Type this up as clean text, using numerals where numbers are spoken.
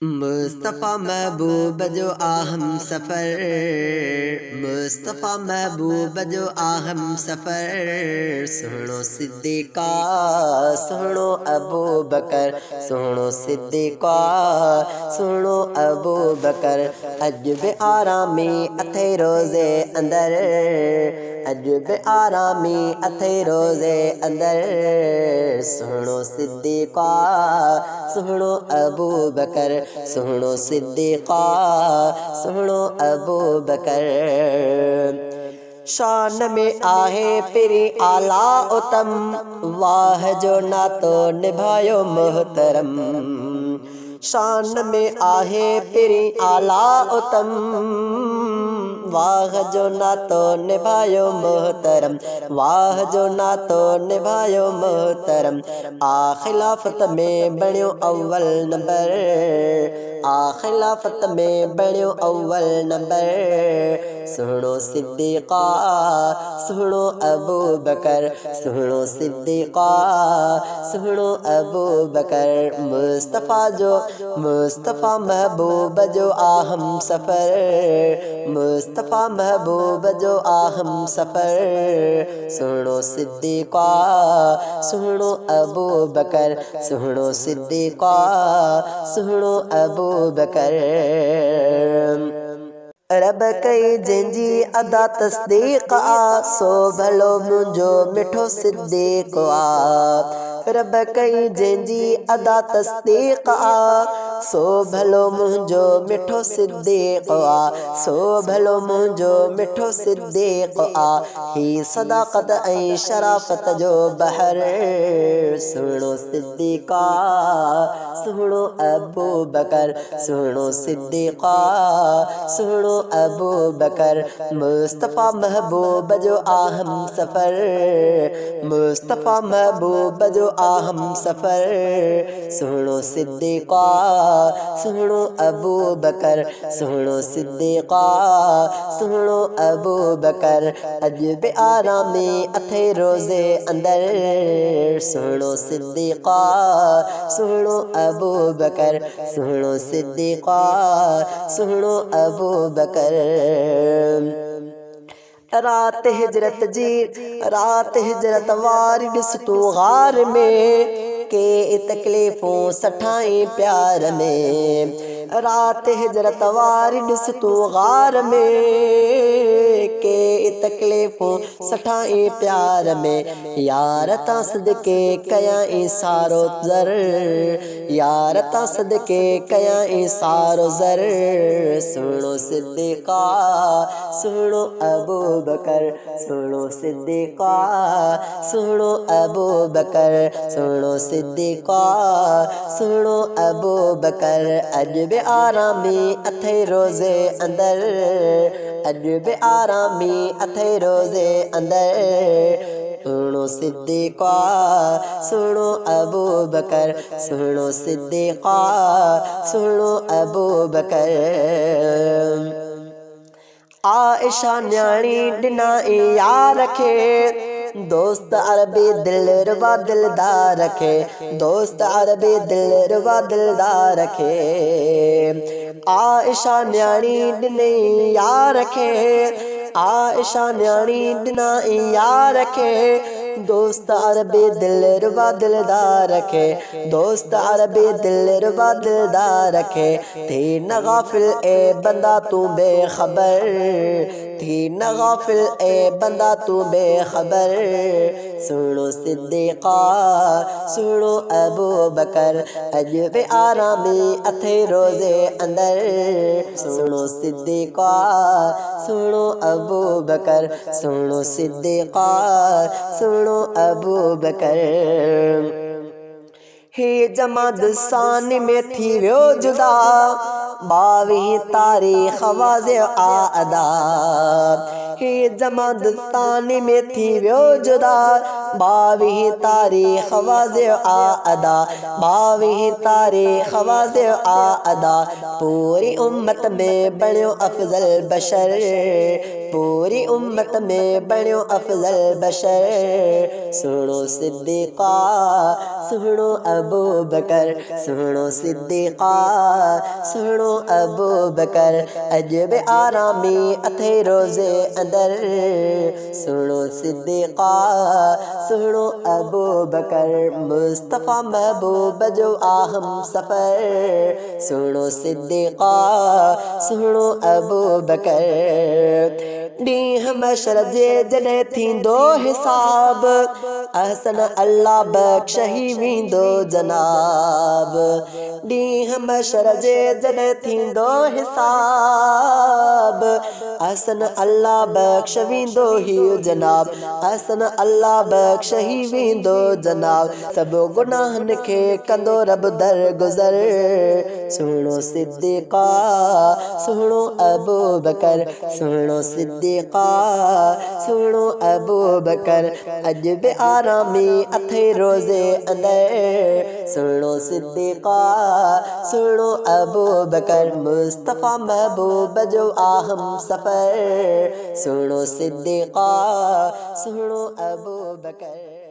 मुस्तफ़ा महबूब जो आहम सफ़र, मुस्तफ़ा महबूब जो आहम सफ़र। सुनो सिद्दीक़ा सुनो अबू बकर, सुनो सिद्दीक़ा सुनो अबू बकर। अजब आरामी अथे रोज़े अंदर, अजब आरामी अथे रोज़े अंदर। सुनो सिद्दीक़ा सुनो अबू बकर, सुनो सिद्दीक़ा सुनो अबू बकर। शान में आहे पिरी आला उतम, वाह जो नातो निभायो मोहतरम। शान में आहे पिरी आला उतम, वाह जो नातो निभायो मोहतरम, वाह जो नातो निभायो मोहतरम। आ खिलाफत में बणियो अव्वल नंबर, आ खिलाफत में बणियो अव्वल नंबर। सुनो सिद्दीक़ा सुनो अबू बकर, सुनो सिद्दीक़ा सुनो अबू बकर। मुस्तफ़ा जो मुस्तफ़ा महबूब जो आहम सफ़र, मुस्तफ़ा महबूब जो आहम सफ़र। सुनो सिद्दीक़ा सुनो अबू बकर, सुनो सिद्दीक़ा सुनो अबू बकर। रब कई जंहिंजी अदा तस्दीक़ आ, सो भलो मुंहिंजो मिठो सिद्दीक़ आ। रब कई जंहिंजी अदा तस्दीक़ आ, सो भलो मुंहिंजो मिठो सिद्दीक़ आ, सो भलो मुंहिंजो मिठो सिद्दीक़ आ। ही सदाक़त ऐं शराफ़त जो बहर। सुनो सिद्दीक़ा सुनो अबू बकर, सुनो सिद्दीक़ा सुनो अबू बकर। मुस्तफ़ा महबूब जो आहम सफ़र, मुस्तफ़ा महबूब जो आहम सफ़र। सुनो सिद्दीक़ा सुनो अबू बकर, सुनो सिद्दीक़ा सुनो अबू बकर। अजब आरामी अथे रोज़े अंदर, सुनो सिद्दीक़ा सुनो अबू बकर, सुनो सिद्दीक़ा सुनो अबू बकर। रात हिजरत जी रात हिजरत वारी ॾिस तूं गार में, के तकलीफ़ूं सठाई प्यार में। रात हिजरत वारी ॾिस तूं गार में, के तकलीफ़ूं सठाई प्यार में। यार तां सदके कयां सारो ज़र, यार तां सदके कयां सारो ज़र। सुनो सिद्दीक़ा सुनो अबू बकर, सुनो सिद्दीक़ा सुनो अबू बकर, सुनो सिद्दीक़ा सुनो अबू बकर। अजब आरामी अथे रोज़े अंदर, अजब आरामी अथे रोज़े अंदर। सुनो सिद्दीक़ा सुनो अबू बकर, सुनो सिद्दीक़ा सुनो अबू बकर। आइशा न्याणी ॾिनाई यार खे, दोस्त अरबी दिलरुबा दिलदार खे, दोस्त अरबी दिलरुबा दिलदार खे। आइशा न्याणी ॾिनई यार खे, आइशा न्याणी ॾिनाई यार खे। दोस्त अरबी दिलरुबा दिलदार खे, दोस्त अरबी दिलरुबा दिलदार खे। थी न गाफ़िल ए बंदा तू बेखबर, थी न गाफ़िल ए बंदा तू बेखबर। सुनो सिद्दीक़ा सुनो अबू बकर, अजब आरामी अथे रोज़े अंदर। सुनो सिद्दीक़ा सुनो अबू बकर, सुनो सिद्दीक़ा सुनो अबू बकर। हे जमाद सानी में थी वियो जुदा, 22 तारीख़ वाज़े आदा। हे जमाद सानी में थी वियो जुदा, 22 तारीख़ वाज़े आदा, 22 तारीख़ वाज़े आदा। पूरी उम्मत में बणियो अफ़ज़ल बशर, पूरी उम्मत में बणियो अफ़ज़ल बशर। सुनो सिद्दीक़ा सुनो अबू बकर सुनो सिद्दीक़ा सुनो अबू बकर अजब आरामी अथे रोज़े अंदर सुनो सिद्दीक़ा सुनो अबू बकर मुस्तफ़ा महबूब जो आहम सफ़र सुनो सिद्दीक़ा सुनो अबू बकर ॾींहुं मशर जे जॾहिं थींदो हिसाब अहसन अल्लाह बख़्शही वेंदो जनाब ॾींहुं मशर जे जॾहिं थींदो हिसाब अहसन अल्लाह बख़्श वेंदो ही जनाब अहसन अल्लाह बख़्शही वेंदो जनाब सभु गुनाहनि खे कंदो रब दरगुज़र सुहिणो सिद्दीक़ा सुहिणो अबू बकर सुहिणो सिद्दीक़ा सुहिणो अबू बकर अॼु बि आरामी अथे रोज़े अंदर सुहिणो सिद्दीक़ा सुहिणो अबू बकर मुस्तफ़ा महबूब जो आहम सफ़र सुहिणो सिद्दीक़ा सुहिणो अबू बकर।